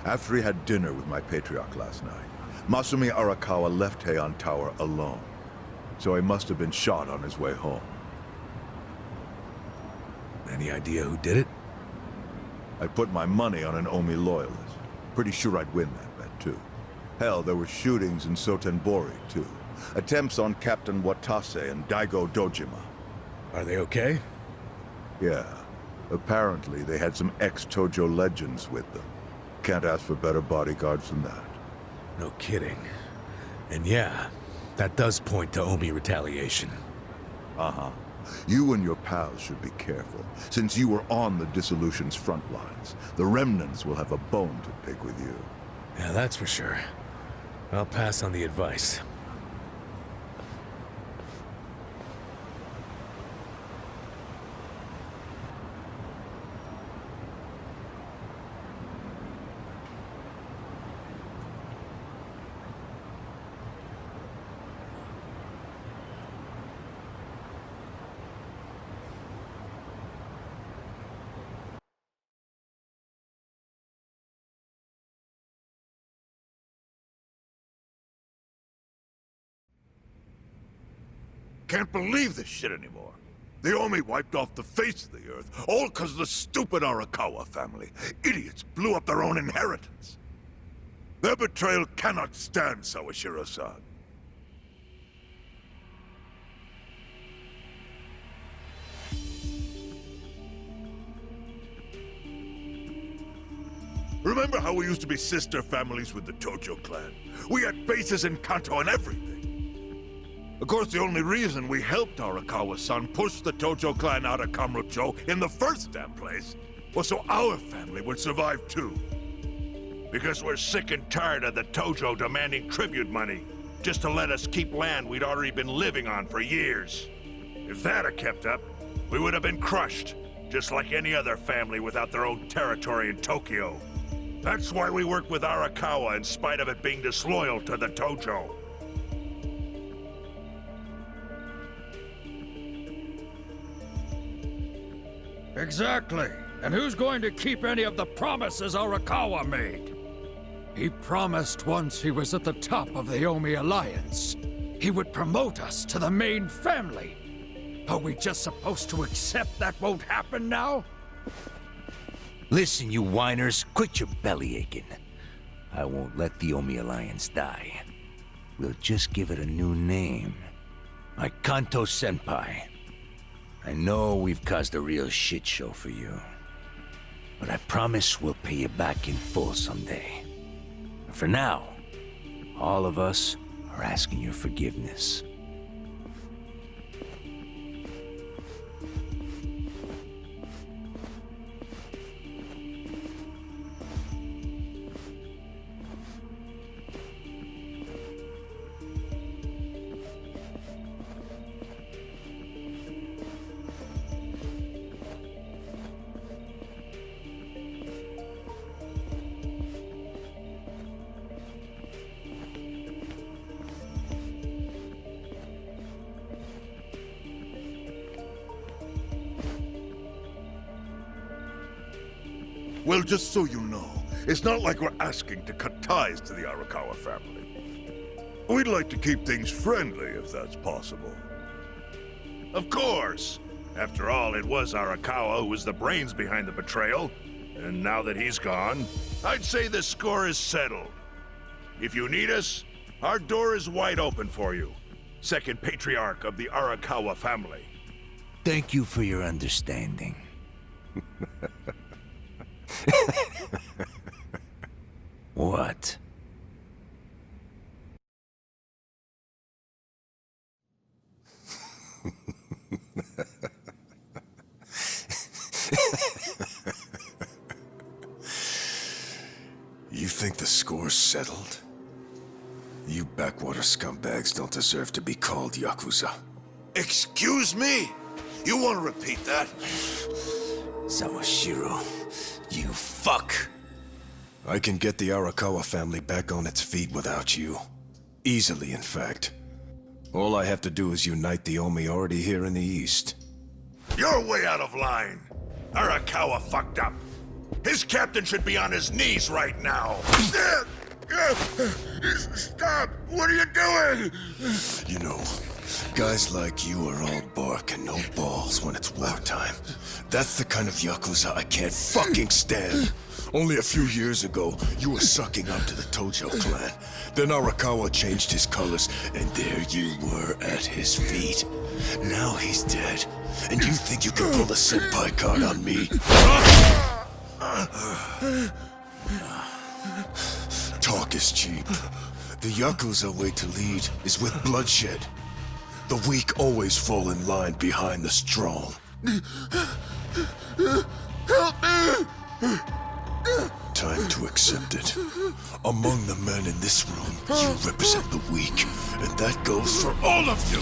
After he had dinner with my patriarch last night, Masumi Arakawa left Heian Tower alone. So he must have been shot on his way home. Any idea who did it? I put my money on an Omi loyalist. Pretty sure I'd win that bet, too. Hell, there were shootings in Sotenbori, too. Attempts on Captain Watase and Daigo Dojima. Are they okay? Yeah. Apparently, they had some ex-Tojo legends with them. Can't ask for better bodyguards than that. No kidding. And yeah, that does point to Omi retaliation. Uh-huh. You and your pals should be careful, since you were on the dissolution's front lines. The remnants will have a bone to pick with you. Yeah, that's for sure. I'll pass on the advice. Can't believe this shit anymore. The Omi wiped off the face of the earth, all because of the stupid Arakawa family. Idiots blew up their own inheritance. Their betrayal cannot stand, Sawashiro-san. Remember how we used to be sister families with the Tojo clan? We had bases in Kanto and everything. Of course, the only reason we helped Arakawa-san push the Tojo clan out of Kamurocho in the first damn place was so our family would survive too. Because we're sick and tired of the Tojo demanding tribute money just to let us keep land we'd already been living on for years. If that had kept up, we would have been crushed, just like any other family without their own territory in Tokyo. That's why we work with Arakawa in spite of it being disloyal to the Tojo. Exactly. And who's going to keep any of the promises Arakawa made? He promised once he was at the top of the Omi Alliance, he would promote us to the main family. Are we just supposed to accept that won't happen now? Listen, you whiners, quit your belly aching. I won't let the Omi Alliance die. We'll just give it a new name. Like Kanto Senpai. I know we've caused a real shit show for you. But I promise we'll pay you back in full someday. For now, all of us are asking your forgiveness. Well, just so you know, it's not like we're asking to cut ties to the Arakawa family. We'd like to keep things friendly, if that's possible. Of course! After all, it was Arakawa who was the brains behind the betrayal. And now that he's gone, I'd say the score is settled. If you need us, our door is wide open for you. Second patriarch of the Arakawa family. Thank you for your understanding. What? You think the score's settled? You backwater scumbags don't deserve to be called Yakuza. Excuse me? You want to repeat that? Sawashiro, you fuck! I can get the Arakawa family back on its feet without you. Easily, in fact. All I have to do is unite the Omi already here in the East. You're way out of line. Arakawa fucked up. His captain should be on his knees right now. Stop! What are you doing? You know, guys like you are all bark and no balls when it's wartime. That's the kind of Yakuza I can't fucking stand. Only a few years ago, you were sucking up to the Tojo clan. Then Arakawa changed his colors, and there you were at his feet. Now he's dead, and you think you can pull the senpai card on me? Talk is cheap. The Yakuza way to lead is with bloodshed. The weak always fall in line behind the strong. Help me! Time to accept it. Among the men in this room, you represent the weak, and that goes for all of you.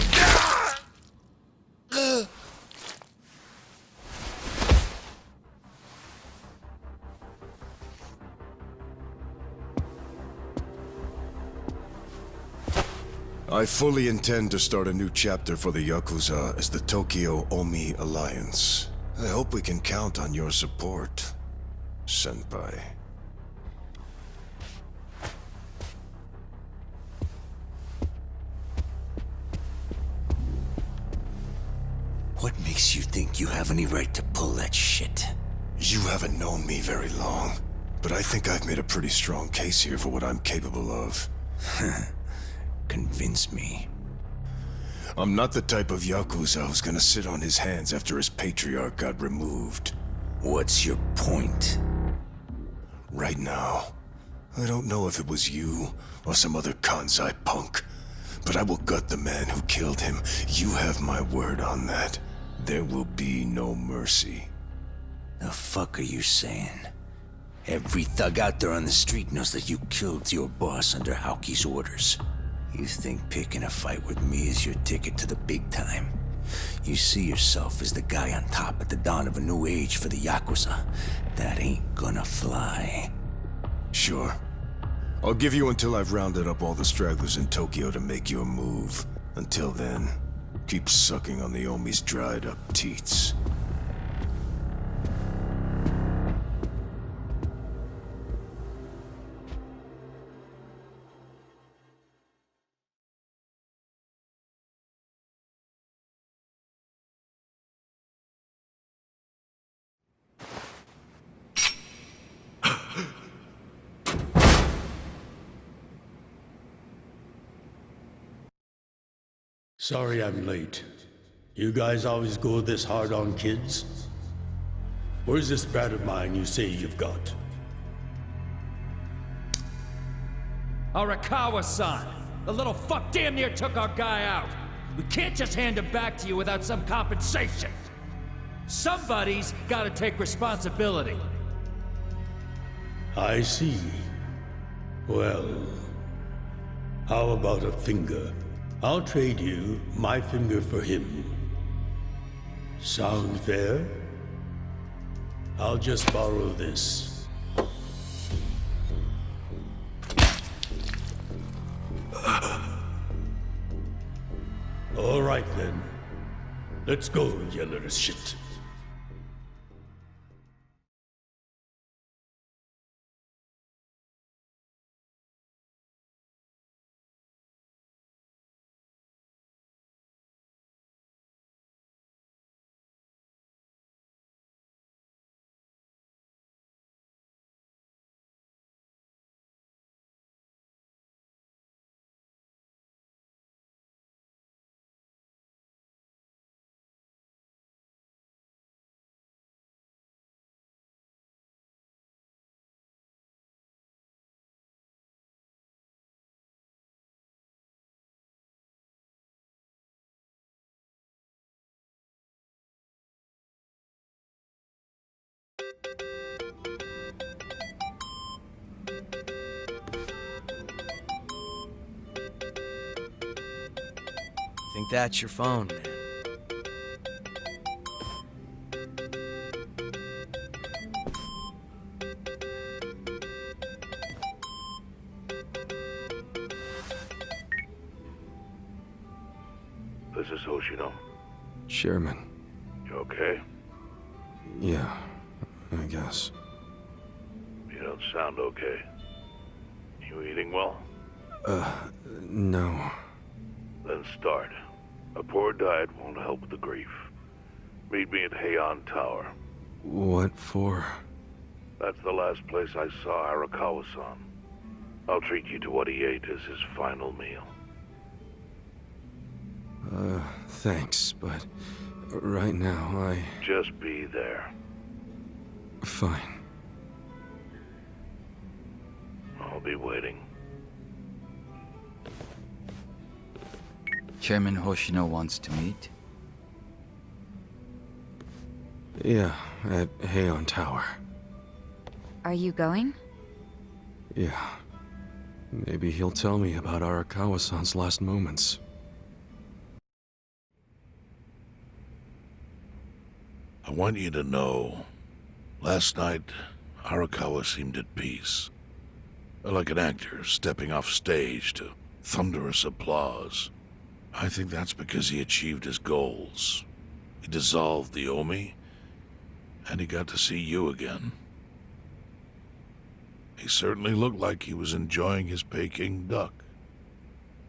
I fully intend to start a new chapter for the Yakuza as the Tokyo Omi Alliance. I hope we can count on your support, Senpai. What makes you think you have any right to pull that shit? You haven't known me very long, but I think I've made a pretty strong case here for what I'm capable of. Convince me. I'm not the type of Yakuza who's gonna sit on his hands after his patriarch got removed. What's your point? Right now, I don't know if it was you or some other Kansai punk, but I will gut the man who killed him. You have my word on that. There will be no mercy. The fuck are you saying? Every thug out there on the street knows that you killed your boss under Haoki's orders. You think picking a fight with me is your ticket to the big time? You see yourself as the guy on top at the dawn of a new age for the Yakuza. That ain't gonna fly. Sure. I'll give you until I've rounded up all the stragglers in Tokyo to make your move. Until then, keep sucking on the Omi's dried up teats. Sorry I'm late. You guys always go this hard on kids? Where's this brat of mine you say you've got? Arakawa-san! The little fuck damn near took our guy out! We can't just hand him back to you without some compensation! Somebody's gotta take responsibility! I see. Well, how about a finger? I'll trade you my finger for him. Sound fair? I'll just borrow this. All right then. Let's go, you little shit. Think that's your phone, man. This is Hoshino. Chairman. You okay? Yeah, I guess. don't sound okay. You eating well? No. Then start. A poor diet won't help with the grief. Meet me at Heian Tower. What for? That's the last place I saw Arakawa-san. I'll treat you to what he ate as his final meal. Thanks, but right now Just be there. Fine. I'll be waiting. Chairman Hoshino wants to meet. Yeah, at Heian Tower. Are you going? Yeah. Maybe he'll tell me about Arakawa-san's last moments. I want you to know, last night, Arakawa seemed at peace. Like an actor stepping off stage to thunderous applause. I think that's because he achieved his goals. He dissolved the Omi, and he got to see you again. He certainly looked like he was enjoying his Peking duck.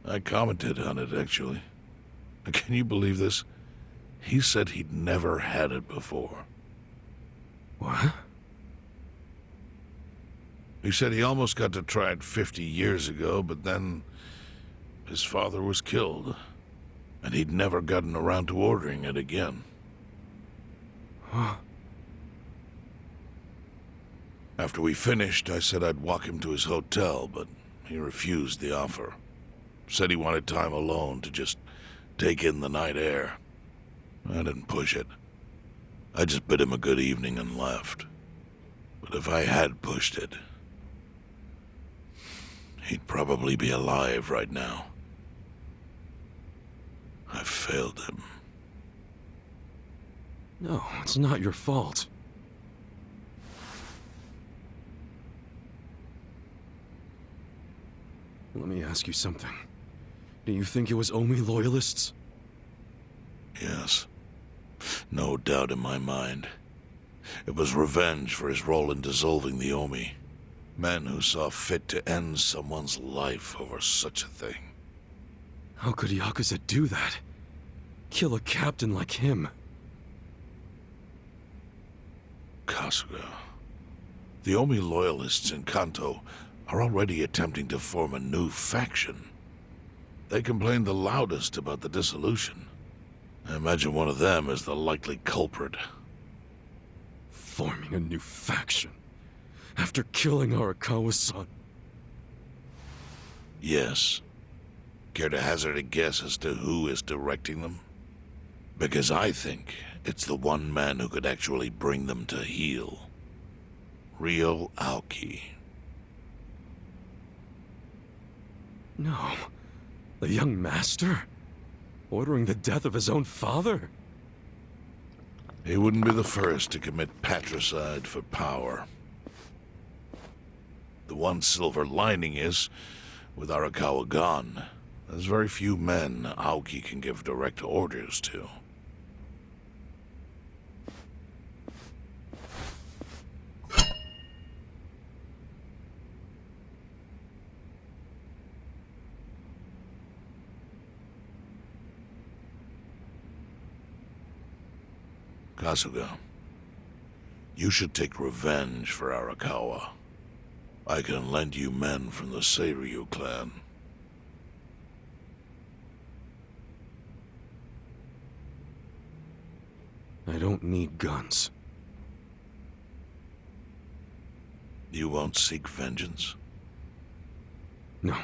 I commented on it, actually. Can you believe this? He said he'd never had it before. What? He said he almost got to try it 50 years ago, but then his father was killed, and he'd never gotten around to ordering it again. Huh? After we finished, I said I'd walk him to his hotel, but he refused the offer. Said he wanted time alone to just take in the night air. I didn't push it. I just bid him a good evening and left. But if I had pushed it, he'd probably be alive right now. I failed him. No, it's not your fault. Let me ask you something. Do you think it was Omi loyalists? Yes. No doubt in my mind. It was revenge for his role in dissolving the Omi. Men who saw fit to end someone's life over such a thing. How could Yakuza do that? Kill a captain like him? Kasuga. The Omi loyalists in Kanto are already attempting to form a new faction. They complain the loudest about the dissolution. I imagine one of them is the likely culprit. Forming a new faction? After killing Arakawa-san? Yes. Care to hazard a guess as to who is directing them? Because I think it's the one man who could actually bring them to heel. Ryo Aoki. No. The young master? Ordering the death of his own father? He wouldn't be the first to commit patricide for power. The one silver lining is, with Arakawa gone, there's very few men Aoki can give direct orders to. Kasuga, you should take revenge for Arakawa. I can lend you men from the Seiryu clan. I don't need guns. You won't seek vengeance? No.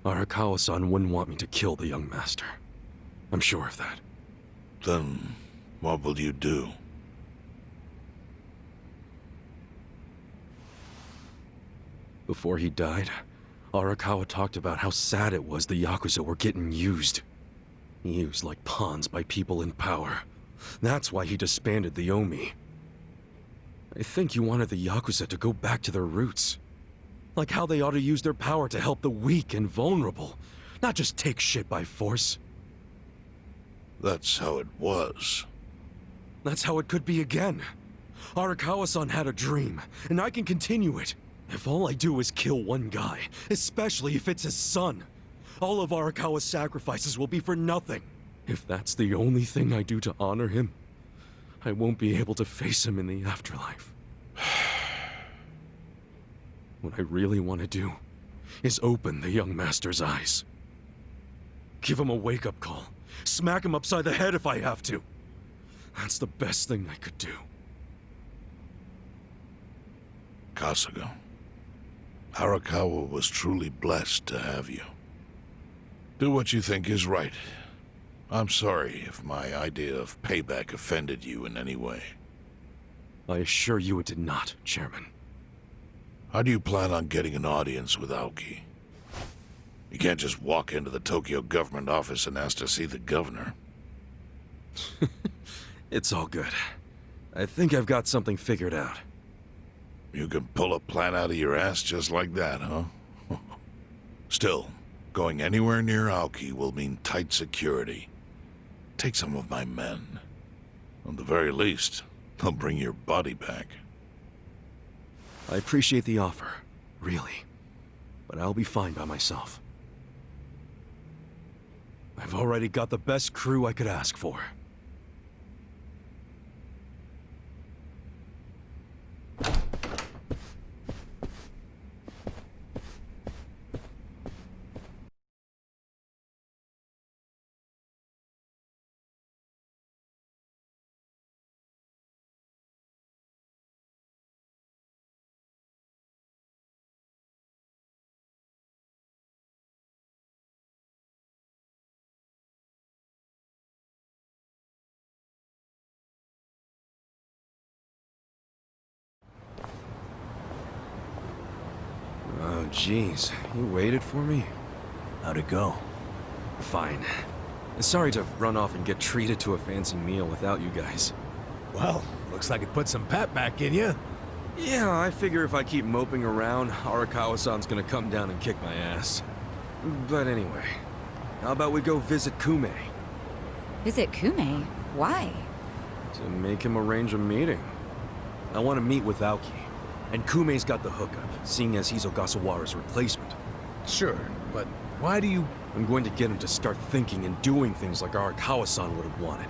Arakawa-san wouldn't want me to kill the young master. I'm sure of that. Then, what will you do? Before he died, Arakawa talked about how sad it was the Yakuza were getting used. Used like pawns by people in power. That's why he disbanded the Omi. I think you wanted the Yakuza to go back to their roots. Like how they ought to use their power to help the weak and vulnerable, not just take shit by force. That's how it was. That's how it could be again. Arakawa-san had a dream, and I can continue it. If all I do is kill one guy, especially if it's his son, all of Arakawa's sacrifices will be for nothing. If that's the only thing I do to honor him, I won't be able to face him in the afterlife. What I really want to do is open the young master's eyes. Give him a wake-up call. Smack him upside the head if I have to. That's the best thing I could do. Kasuga, Arakawa was truly blessed to have you. Do what you think is right. I'm sorry if my idea of payback offended you in any way. I assure you it did not, Chairman. How do you plan on getting an audience with Aoki? You can't just walk into the Tokyo government office and ask to see the governor. It's all good. I think I've got something figured out. You can pull a plan out of your ass just like that, huh? Still, going anywhere near Aoki will mean tight security. Take some of my men. At the very least, they'll bring your body back. I appreciate the offer, really. But I'll be fine by myself. I've already got the best crew I could ask for. Oh, jeez. You waited for me? How'd it go? Fine. Sorry to run off and get treated to a fancy meal without you guys. Well, looks like it put some pep back in you. Yeah, I figure if I keep moping around, Arakawa-san's gonna come down and kick my ass. But anyway, how about we go visit Kume? Visit Kume? Why? To make him arrange a meeting. I want to meet with Aoki. And Kume's got the hookup, seeing as he's Ogasawara's replacement. Sure, but why do you... I'm going to get him to start thinking and doing things like Arakawa-san would have wanted.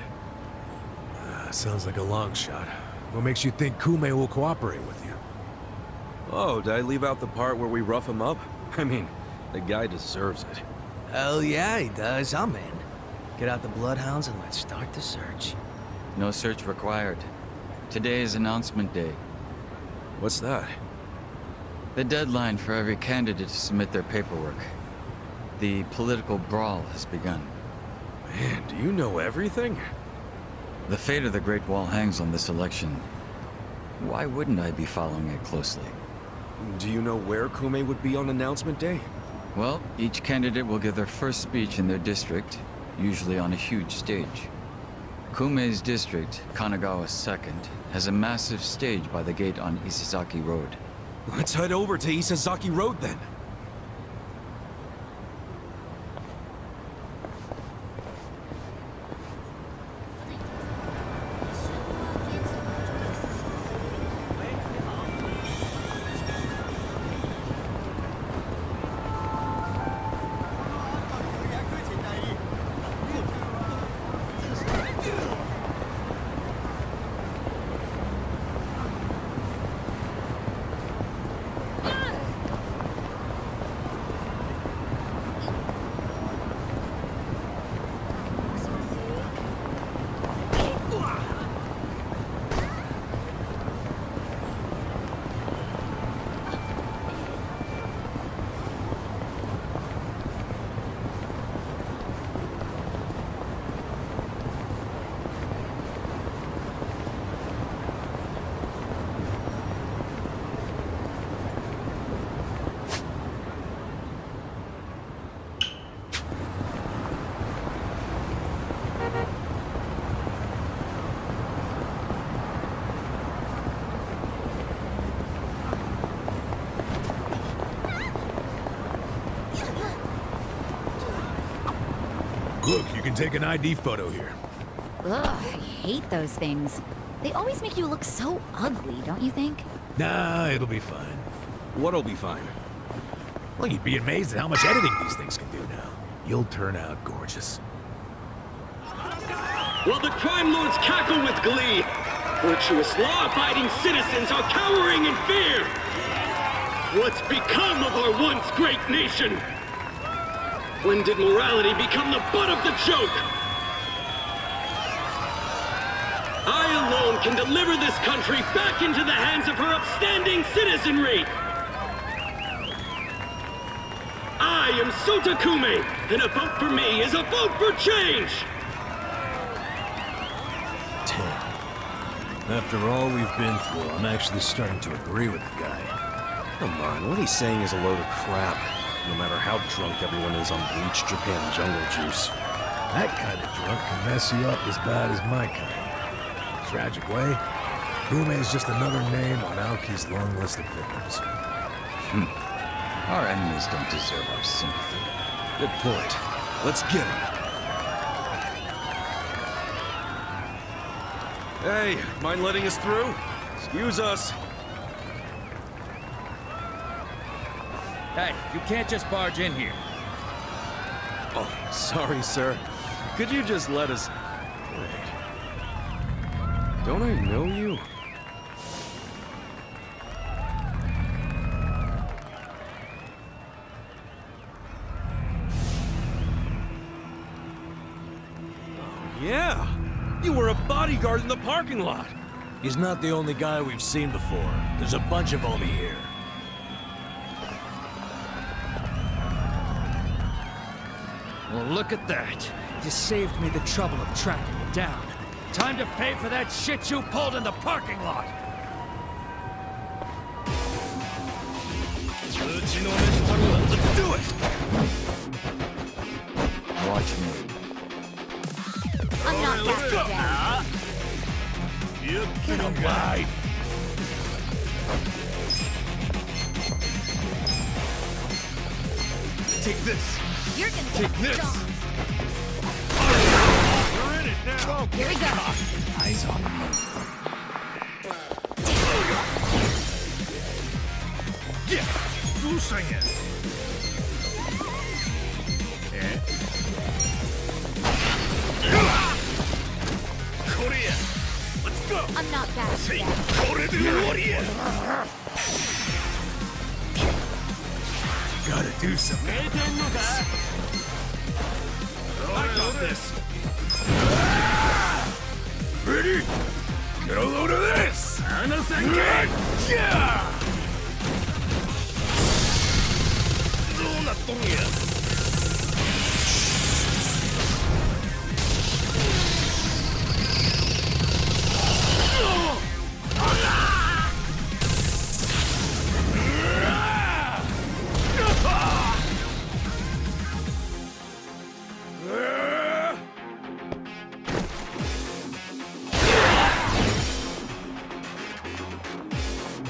Sounds like a long shot. What makes you think Kume will cooperate with you? Oh, did I leave out the part where we rough him up? I mean, the guy deserves it. Hell yeah, he does. I'm in. Get out the bloodhounds and let's start the search. No search required. Today is announcement day. What's that? The deadline for every candidate to submit their paperwork. The political brawl has begun. Man, do you know everything? The fate of the Great Wall hangs on this election. Why wouldn't I be following it closely? Do you know where Kume would be on announcement day? Well, each candidate will give their first speech in their district, usually on a huge stage. Kume's district, Kanagawa 2nd, has a massive stage by the gate on Isizaki Road. Let's head over to Isazaki Road then. Look, you can take an ID photo here. Ugh, I hate those things. They always make you look so ugly, don't you think? Nah, it'll be fine. What'll be fine? Well, you'd be amazed at how much editing these things can do now. You'll turn out gorgeous. While the crime lords cackle with glee, virtuous law-abiding citizens are cowering in fear. What's become of our once great nation? When did morality become the butt of the joke? I alone can deliver this country back into the hands of her upstanding citizenry. I am Sota Kume, and a vote for me is a vote for change! After all we've been through, I'm actually starting to agree with the guy. Come on, what he's saying is a load of crap. No matter how drunk everyone is on bleach Japan jungle juice. That kind of drunk can mess you up as bad as my kind. Tragic way, Kume is just another name on Aoki's long list of victims. Our enemies don't deserve our sympathy. Good point. Let's get him. Hey, mind letting us through? Excuse us. Hey, you can't just barge in here. Oh, sorry, sir. Could you just let us... Wait. Don't I know you? Oh, yeah! You were a bodyguard in the parking lot! He's not the only guy we've seen before. There's a bunch of Omi here. Well, look at that. You saved me the trouble of tracking you down. Time to pay for that shit you pulled in the parking lot! Let's do it! Watch me. I'm not that bad. You get alive! Take this! You're gonna Take get this! stung. You're in it now! Here we go. Eyes on me. Yeah! Do sing it! Korea! Let's go! I'm not that bad. Korea! Gotta do something. I got this! Ready? Get a load of this! Yeah!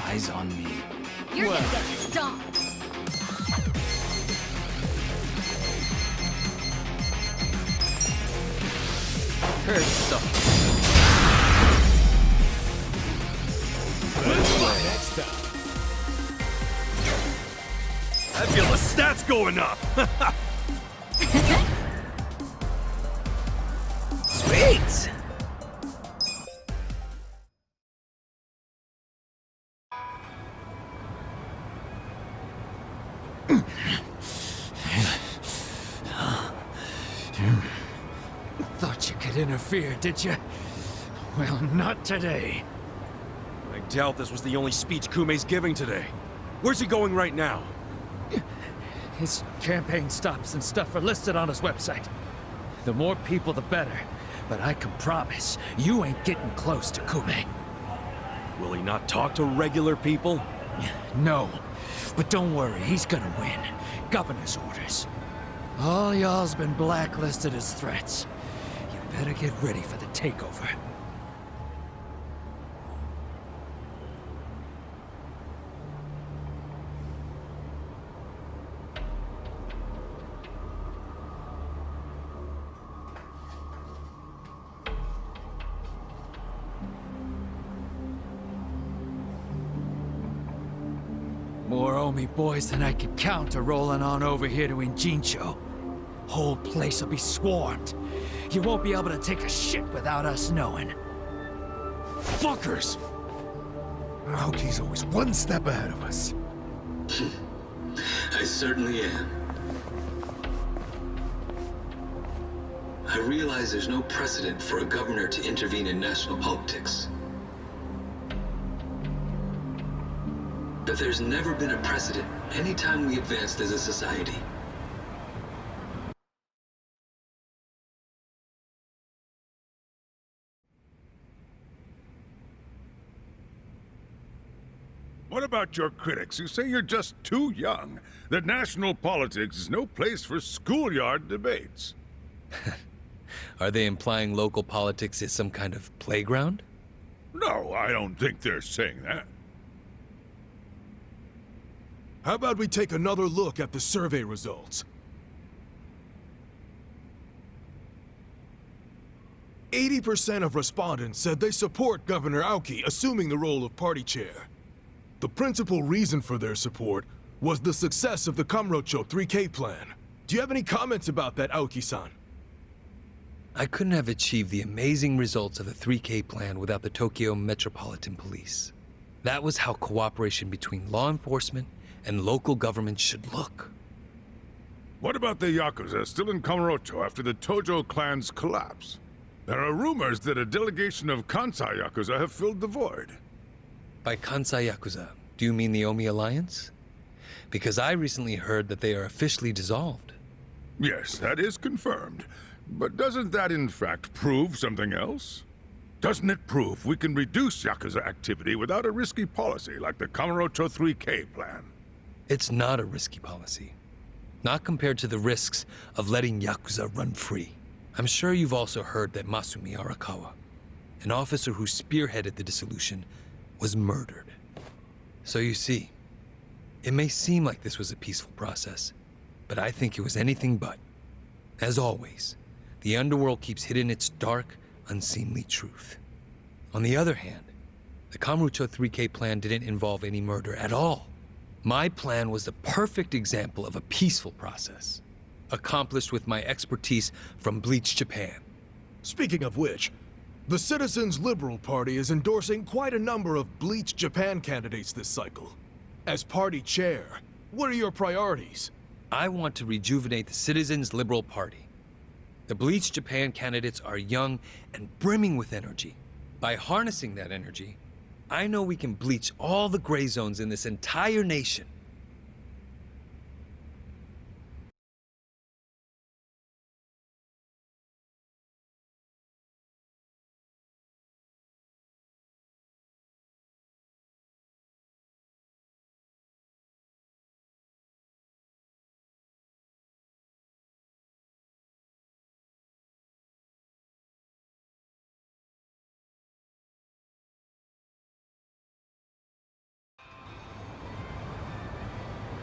Eyes on me. You're gonna get stung. Heard something. Next time. I feel the stats going up! Sweet! Thought you could interfere, did you? Well, not today. I doubt this was the only speech Kume's giving today. Where's he going right now? His campaign stops and stuff are listed on his website. The more people, the better. But I can promise, you ain't getting close to Kume. Will he not talk to regular people? No. But don't worry, he's gonna win. Governor's orders. All y'all's been blacklisted as threats. You better get ready for the takeover. Omi boys than I could count are rolling on over here to Injincho. Whole place will be swarmed. You won't be able to take a shit without us knowing. Fuckers! Aoki's always one step ahead of us. I certainly am. I realize there's no precedent for a governor to intervene in national politics. But there's never been a precedent anytime we advanced as a society. What about your critics who say you're just too young? That national politics is no place for schoolyard debates? Are they implying local politics is some kind of playground? No, I don't think they're saying that. How about we take another look at the survey results? 80% of respondents said they support Governor Aoki assuming the role of party chair. The principal reason for their support was the success of the Kamurocho 3K plan. Do you have any comments about that, Aoki-san? I couldn't have achieved the amazing results of the 3K plan without the Tokyo Metropolitan Police. That was how cooperation between law enforcement and local government should look. What about the Yakuza still in Kamurocho after the Tojo clan's collapse? There are rumors that a delegation of Kansai Yakuza have filled the void. By Kansai Yakuza, do you mean the Omi Alliance? Because I recently heard that they are officially dissolved. Yes, that is confirmed. But doesn't that in fact prove something else? Doesn't it prove we can reduce Yakuza activity without a risky policy like the Kamurocho 3K plan? It's not a risky policy. Not compared to the risks of letting Yakuza run free. I'm sure you've also heard that Masumi Arakawa, an officer who spearheaded the dissolution, was murdered. So you see, it may seem like this was a peaceful process, but I think it was anything but. As always, the underworld keeps hidden its dark, unseemly truth. On the other hand, the Kamurocho 3K plan didn't involve any murder at all. My plan was the perfect example of a peaceful process, accomplished with my expertise from Bleach Japan. Speaking of which, the Citizens Liberal Party is endorsing quite a number of Bleach Japan candidates this cycle. As party chair, what are your priorities? I want to rejuvenate the Citizens Liberal Party. The Bleach Japan candidates are young and brimming with energy. By harnessing that energy, I know we can bleach all the gray zones in this entire nation.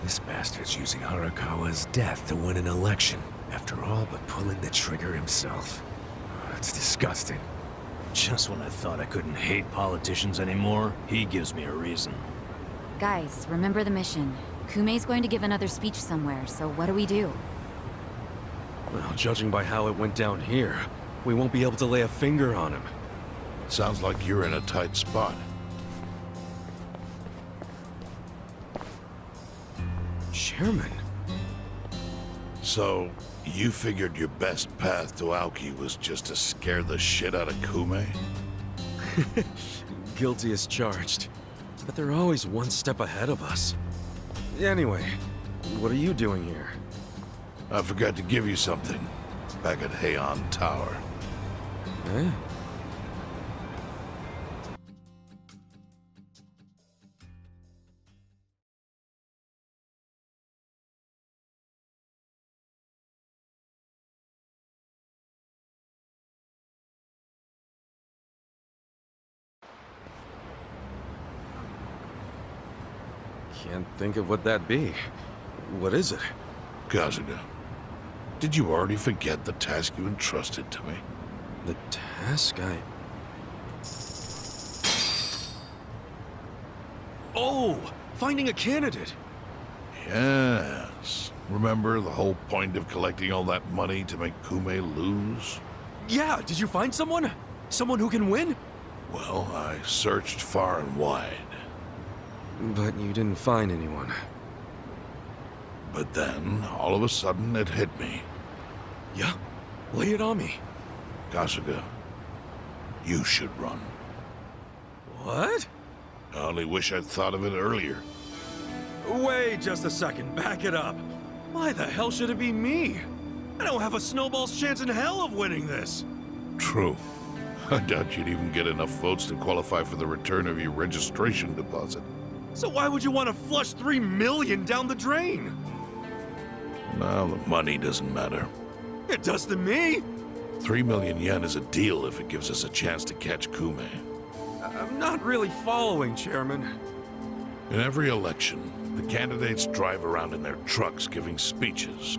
This bastard's using Arakawa's death to win an election, after all but pulling the trigger himself. It's disgusting. Just when I thought I couldn't hate politicians anymore, he gives me a reason. Guys, remember the mission. Kumei's going to give another speech somewhere, so what do we do? Well, judging by how it went down here, we won't be able to lay a finger on him. Sounds like you're in a tight spot. Chairman? So, you figured your best path to Aoki was just to scare the shit out of Kume? Guilty as charged. But they're always one step ahead of us. Anyway, what are you doing here? I forgot to give you something back at Heian Tower. Eh? Can't think of what that'd be. What is it? Kazuga, did you already forget the task you entrusted to me? The task Oh! Finding a candidate! Yes. Remember the whole point of collecting all that money to make Kume lose? Yeah, did you find someone? Someone who can win? Well, I searched far and wide. But you didn't find anyone. But then, all of a sudden, it hit me. Yeah? Lay it on me. Kasuga, you should run. What? I only wish I'd thought of it earlier. Wait just a second, back it up. Why the hell should it be me? I don't have a snowball's chance in hell of winning this. True. I doubt you'd even get enough votes to qualify for the return of your registration deposit. So why would you want to flush 3 million down the drain? Now the money doesn't matter. It does to me. 3 million yen is a deal if it gives us a chance to catch Kume. I'm not really following, Chairman. In every election, the candidates drive around in their trucks giving speeches.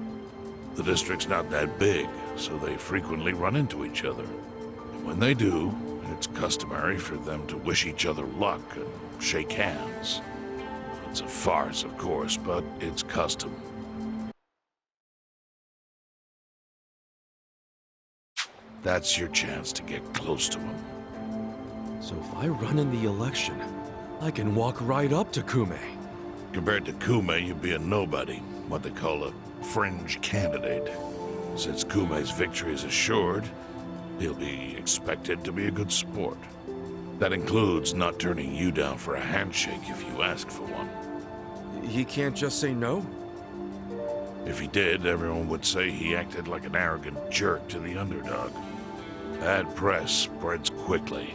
The district's not that big, so they frequently run into each other. And when they do, it's customary for them to wish each other luck and shake hands. It's a farce, of course, but it's custom. That's your chance to get close to him. So if I run in the election, I can walk right up to Kume. Compared to Kume, you'd be a nobody, what they call a fringe candidate. Since Kume's victory is assured, he'll be expected to be a good sport. That includes not turning you down for a handshake if you ask for one. He can't just say no? If he did, everyone would say he acted like an arrogant jerk to the underdog. Bad press spreads quickly.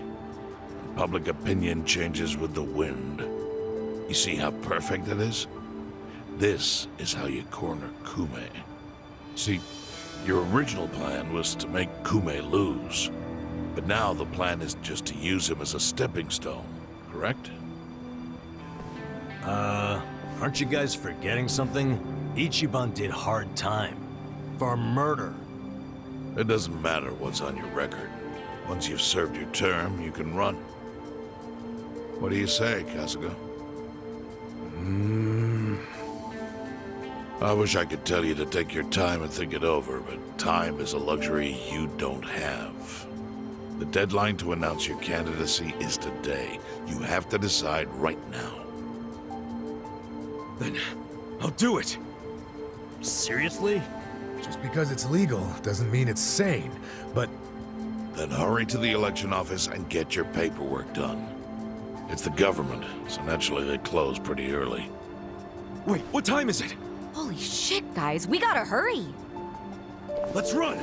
Public opinion changes with the wind. You see how perfect it is? This is how you corner Kume. See, your original plan was to make Kume lose. But now the plan is just to use him as a stepping stone, correct? Aren't you guys forgetting something? Ichiban did hard time. For murder. It doesn't matter what's on your record. Once you've served your term, you can run. What do you say, Kasuga? I wish I could tell you to take your time and think it over, but time is a luxury you don't have. The deadline to announce your candidacy is today. You have to decide right now. Then I'll do it. Seriously? Just because it's legal doesn't mean it's sane, but... Then hurry to the election office and get your paperwork done. It's the government, so naturally they close pretty early. Wait, what time is it? Holy shit, guys, we gotta hurry. Let's run!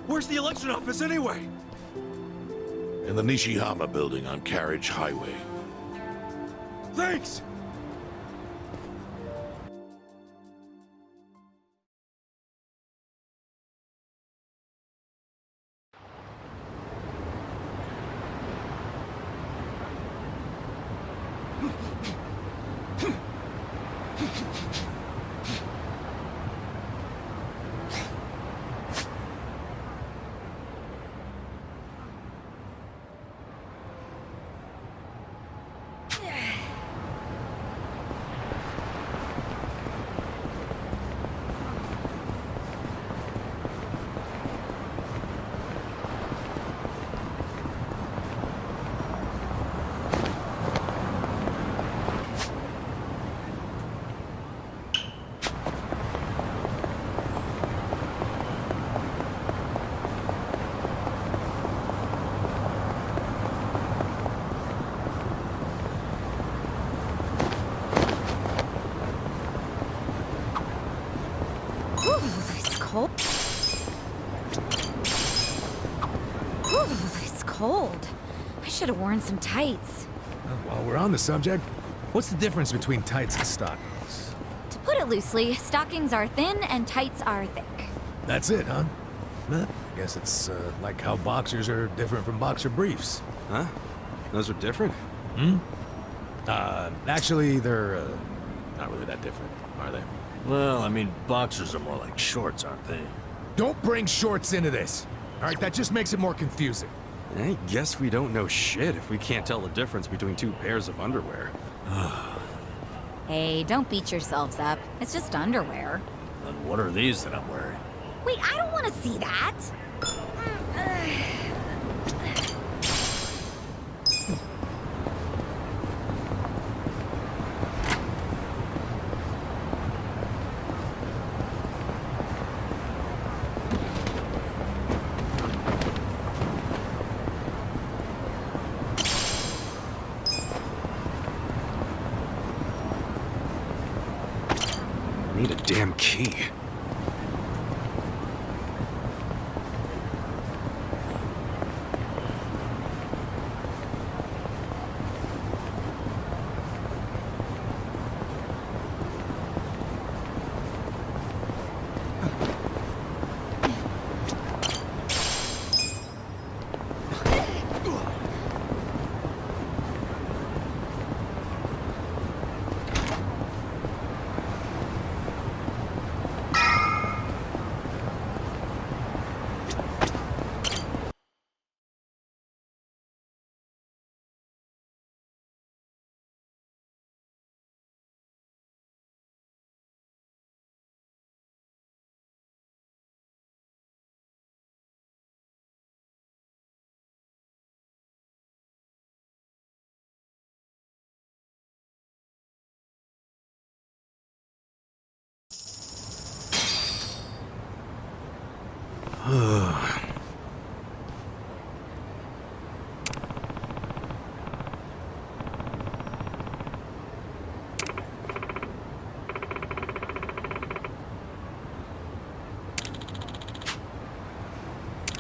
Where's the election office anyway? In the Nishihama building on Carriage Highway. Thanks! Cold. Ooh, it's cold. I should have worn some tights. While we're on the subject, what's the difference between tights and stockings? To put it loosely, stockings are thin and tights are thick. That's it, huh? I guess it's like how boxers are different from boxer briefs. Huh? Those are different? Actually, they're not really that different, are they? Well, I mean, boxers are more like shorts, aren't they? Don't bring shorts into this. All right, that just makes it more confusing. I guess we don't know shit if we can't tell the difference between two pairs of underwear. Hey, don't beat yourselves up. It's just underwear. And what are these that I'm wearing? Wait, I don't want to see that! I need a damn key.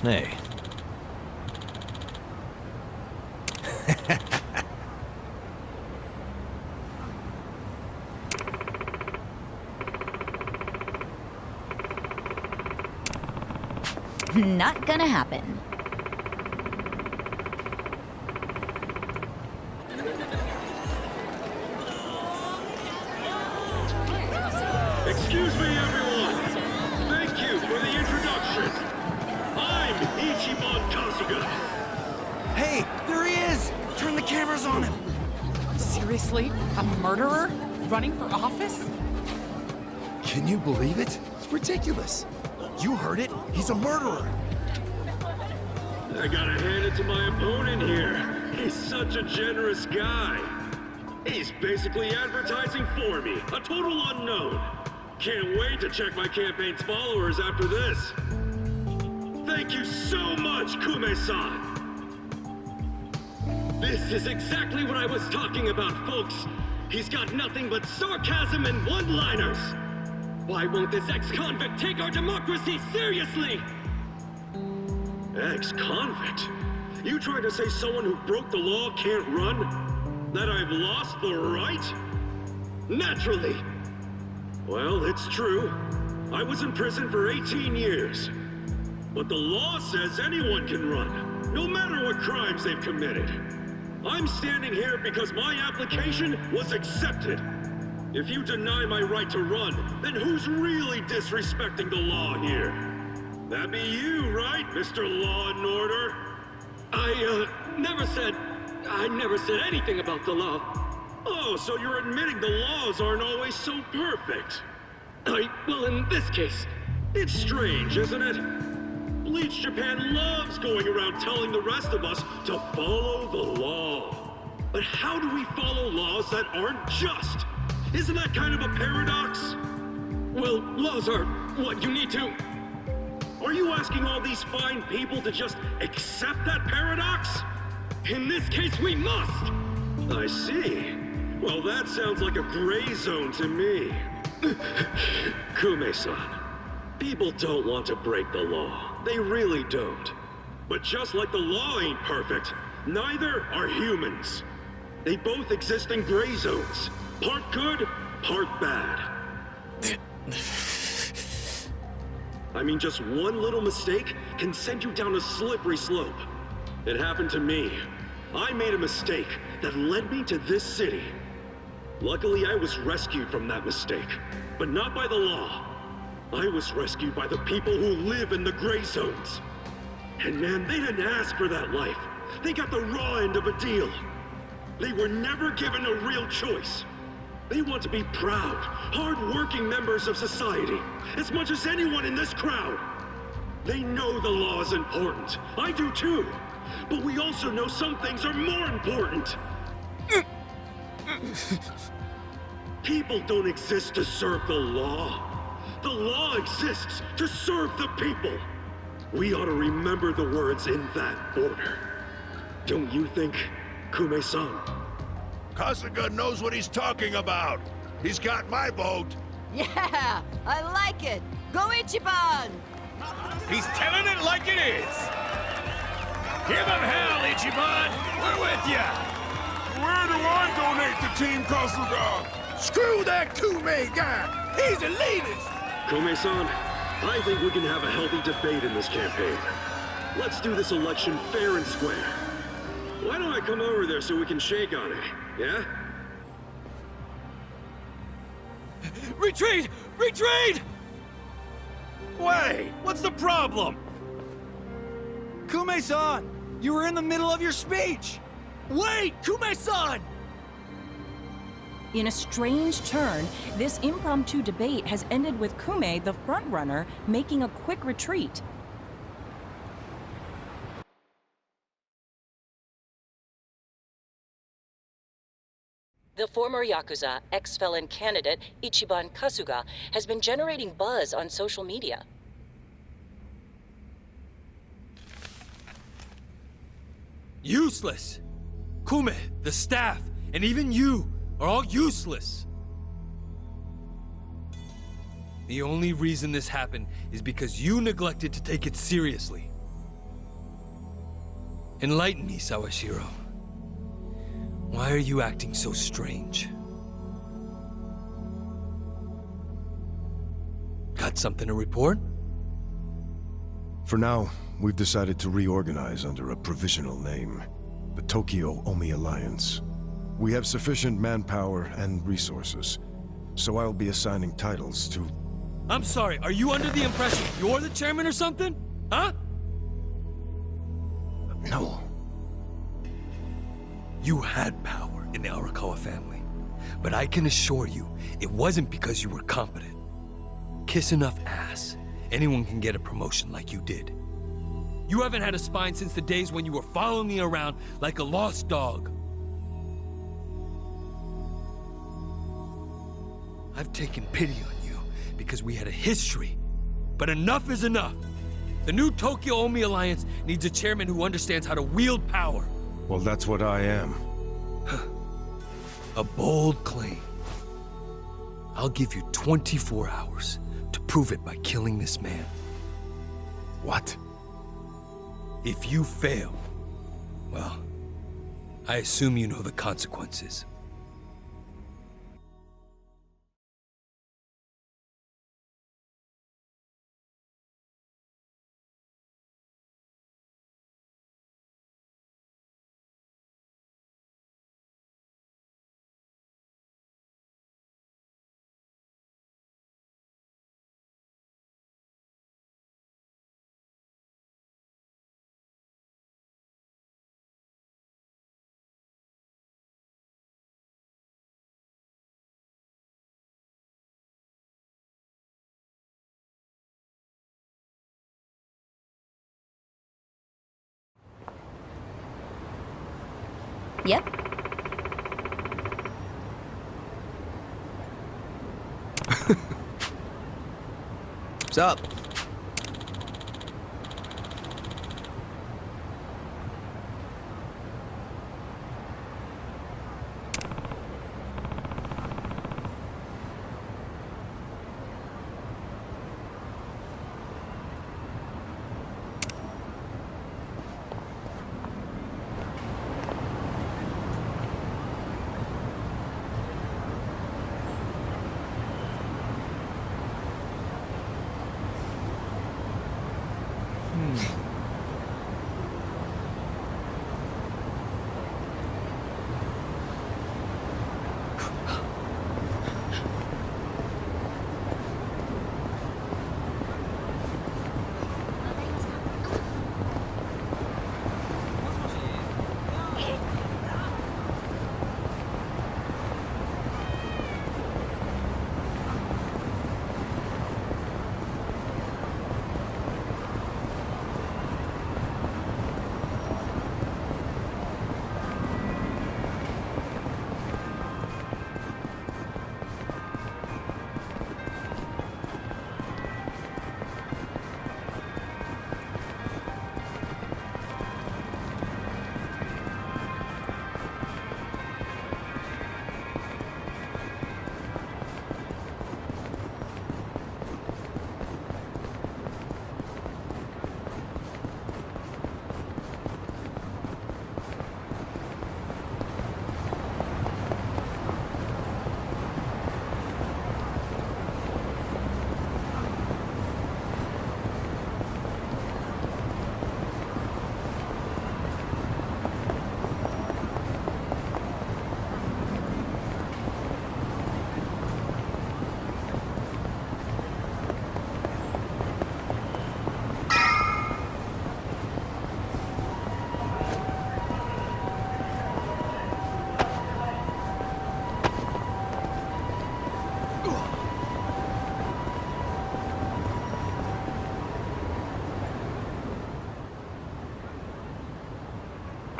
Hey. Not gonna happen. Excuse me, everyone. Thank you for the introduction. I'm Ichiban Kasuga. Hey, there he is! Turn the cameras on him! Seriously? A murderer? Running for office? Can you believe it? It's ridiculous. You heard it. He's a murderer. I gotta hand it to my opponent here. He's such a generous guy. He's basically advertising for me, a total unknown. Can't wait to check my campaign's followers after this. Thank you so much, Kume-san. This is exactly what I was talking about, folks. He's got nothing but sarcasm and one-liners. Why won't this ex-convict take our democracy seriously? Ex-convict? You trying to say someone who broke the law can't run? That I've lost the right? Naturally. Well, it's true. I was in prison for 18 years. But the law says anyone can run, no matter what crimes they've committed. I'm standing here because my application was accepted. If you deny my right to run, then who's really disrespecting the law here? That'd be you, right, Mr. Law and Order? I never said anything about the law. Oh, so you're admitting the laws aren't always so perfect. Well, in this case, it's strange, isn't it? Bleach Japan loves going around telling the rest of us to follow the law. But how do we follow laws that aren't just? Isn't that kind of a paradox? Well, laws are what you need to... Are you asking all these fine people to just accept that paradox? In this case, we must! I see. Well, that sounds like a gray zone to me. Kume-san, people don't want to break the law. They really don't. But just like the law ain't perfect, neither are humans. They both exist in gray zones. Part good, part bad. I mean, just one little mistake can send you down a slippery slope. It happened to me. I made a mistake that led me to this city. Luckily, I was rescued from that mistake, but not by the law. I was rescued by the people who live in the gray zones. And man, they didn't ask for that life. They got the raw end of a deal. They were never given a real choice. They want to be proud, hard-working members of society, as much as anyone in this crowd. They know the law is important. I do too. But we also know some things are more important. People don't exist to serve the law. The law exists to serve the people. We ought to remember the words in that order. Don't you think, Kume-san? Kasuga knows what he's talking about. He's got my vote. Yeah, I like it. Go Ichiban! He's telling it like it is. Give him hell, Ichiban. We're with ya. Where do I donate to Team Kasuga? Screw that Kume guy. He's the leaders. Kume-san, I think we can have a healthy debate in this campaign. Let's do this election fair and square. Why don't I come over there so we can shake on it, yeah? Retreat! Retreat! Wait, what's the problem? Kume-san! You were in the middle of your speech! Wait! Kume-san! In a strange turn, this impromptu debate has ended with Kume, the frontrunner, making a quick retreat. The former Yakuza, ex-felon candidate Ichiban Kasuga has been generating buzz on social media. Useless! Kume, the staff, and even you are all useless! The only reason this happened is because you neglected to take it seriously. Enlighten me, Sawashiro. Why are you acting so strange? Got something to report? For now, we've decided to reorganize under a provisional name. The Tokyo Omi Alliance. We have sufficient manpower and resources, so I'll be assigning titles to... I'm sorry, are you under the impression you're the chairman or something? Huh? No. You had power in the Arakawa family, but I can assure you, it wasn't because you were competent. Kiss enough ass, anyone can get a promotion like you did. You haven't had a spine since the days when you were following me around like a lost dog. I've taken pity on you because we had a history, but enough is enough. The new Tokyo Omi Alliance needs a chairman who understands how to wield power. Well, that's what I am. A bold claim. I'll give you 24 hours to prove it by killing this man. What? If you fail, well, I assume you know the consequences. Yep. What's up?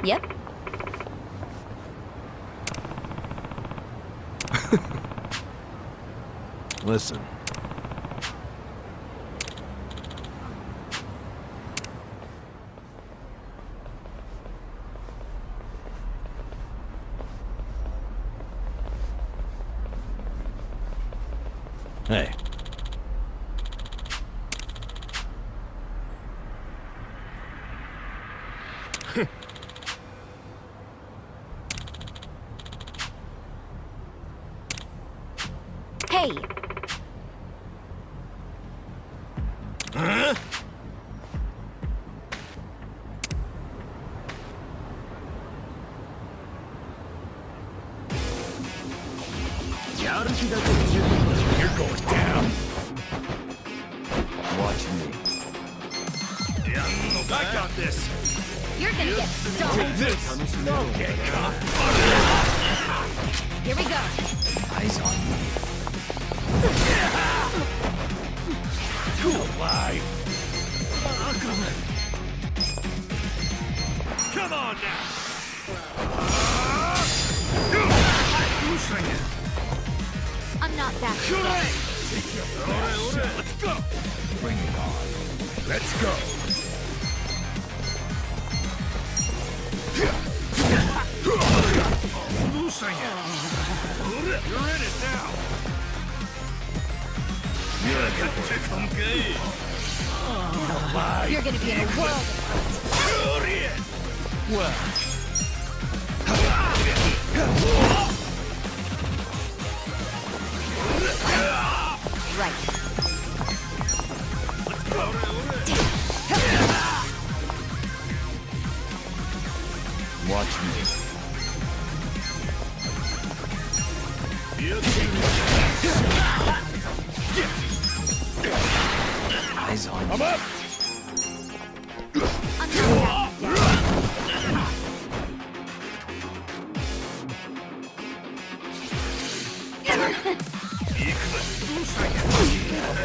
Yep. Listen. Hey. Hey! Huh? You're going down. Watch me. Yeah, I got this. You're gonna get stoned! Take this. Okay, cop. Here we go! Eyes on me. Alive. Come on now. I'm not that Let's go. Bring it on. Let's go. You're in it now. You're gonna be in a world of Well. right. Let's go. Watch me. Eyes on I'm you. up. I'm not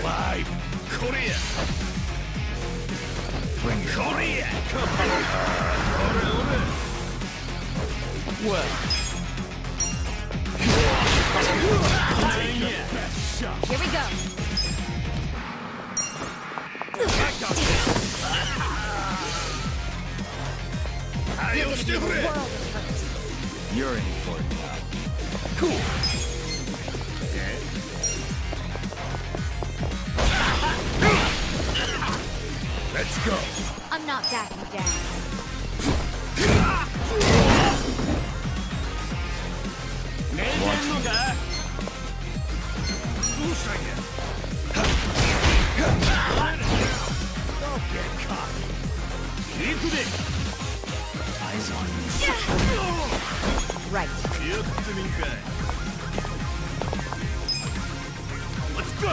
Alive. Korea. Bring it on. Korea. Come on. Well. Here we go! You're gonna be in a world of hurt. You're in for it now. Cool. Let's go. I'm not backing down. Don't get cocky. Eyes on me. Right. Let's go.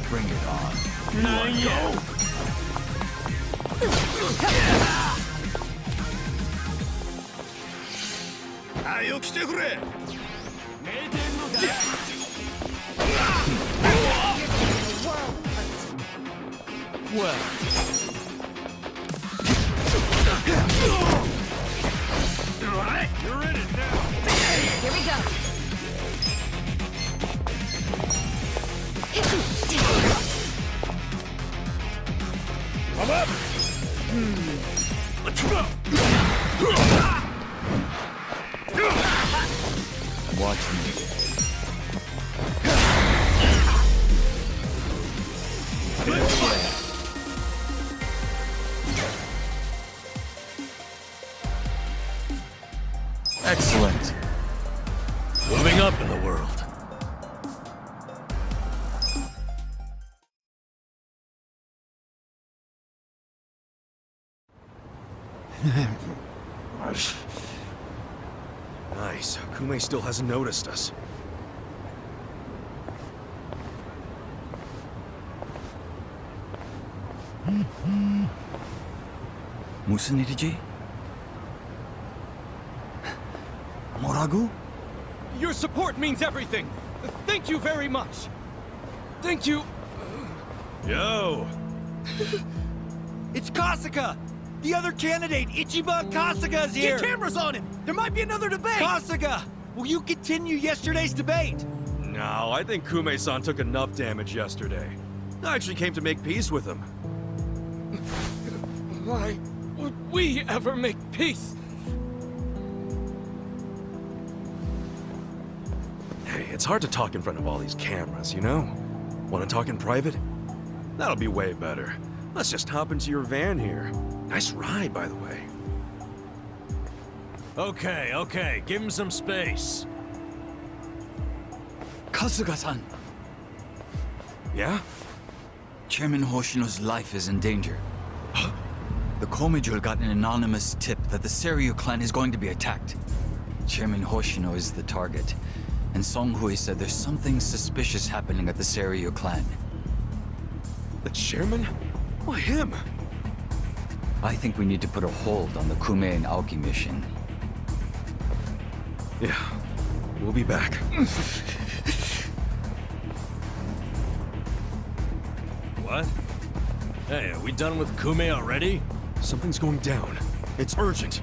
Bring it on. Let's go. Well. You're in it now. Here we go! I'm up. Let's go. Watch me. Excellent. Moving up in the world. Nice. Kume still hasn't noticed us. 무슨 일이지? 뭐라고? Your support means everything! Thank you very much! Thank you! Yo. It's Kasuga! The other candidate, Ichiban Kasuga's here! Get cameras on him! There might be another debate! Kasuga! Will you continue yesterday's debate? No, I think Kume-san took enough damage yesterday. I actually came to make peace with him. Why would we ever make peace? Hey, it's hard to talk in front of all these cameras, you know? Want to talk in private? That'll be way better. Let's just hop into your van here. Nice ride, by the way. Okay, give him some space. Kasuga-san, Yeah? Chairman Hoshino's life is in danger. The Komijul got an anonymous tip that the Seiryu clan is going to be attacked. Chairman Hoshino is the target, and Song Hui said there's something suspicious happening at the Seiryu clan. The chairman? Why him? I think we need to put a hold on the Kume and Aoki mission. Yeah, we'll be back. What? Hey, are we done with Kume already? Something's going down. It's urgent.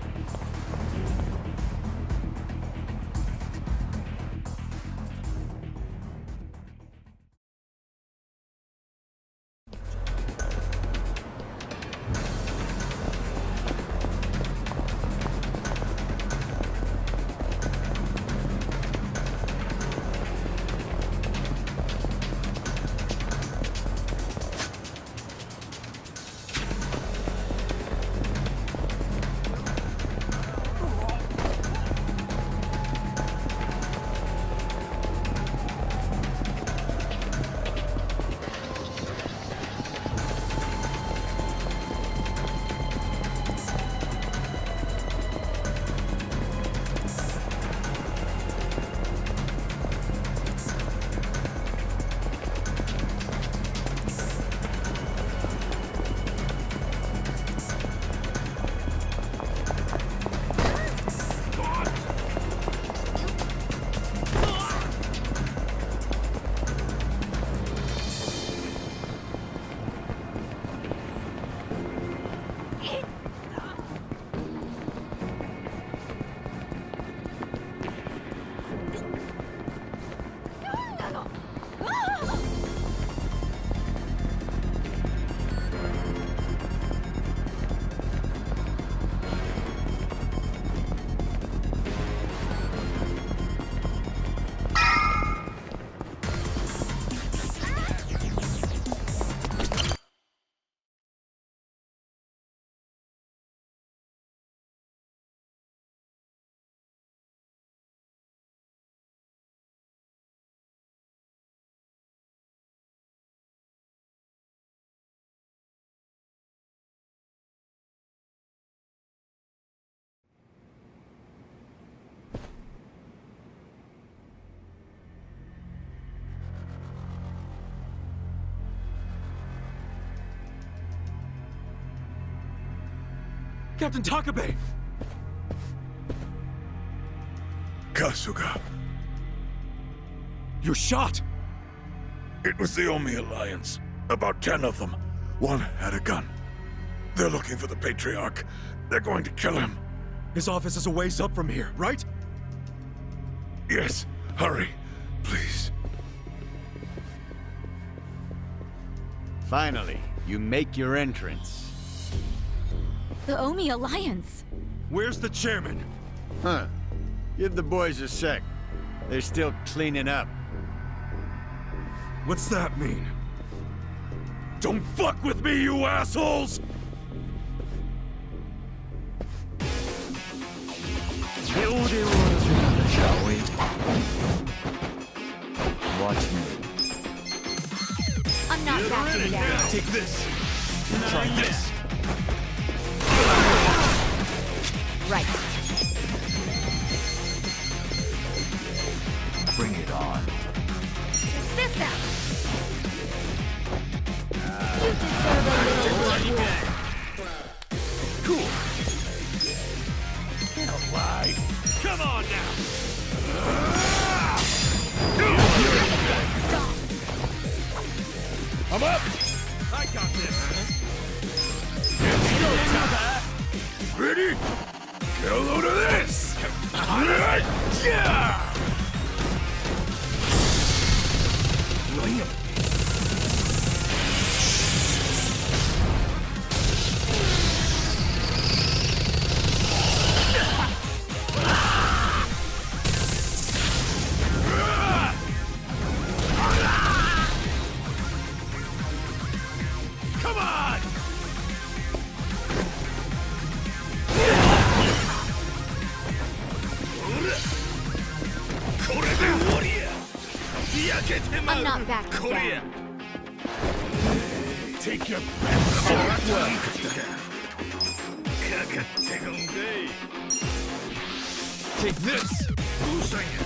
Captain Takabe! Kasuga. You're shot! It was the Omi Alliance. About 10 of them. One had a gun. They're looking for the Patriarch. They're going to kill him. His office is a ways up from here, right? Yes. Hurry. Please. Finally, you make your entrance. The Omi Alliance. Where's the chairman? Huh. Give the boys a sec. They're still cleaning up. What's that mean? Don't fuck with me, you assholes! Shall we? Watch me. I'm not backing down. Take this. Try this. Right. Bring it on. This out. You deserve a little reward. Cool. Why? Come on now! I'm up! I got this! Come on! I'm not backing down. Take your breath away. Take this. I'm not backing.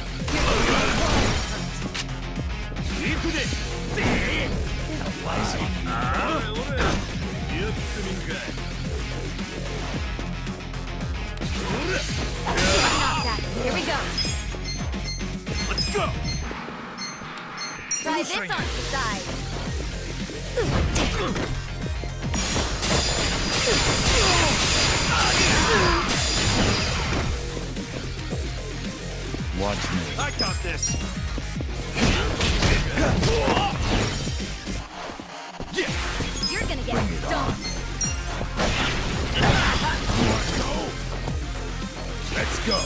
Here we go. Let's go. Try this on the side. Watch me. I got this. You're gonna get stomped. Let's go.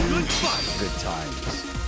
Good fight. Good times.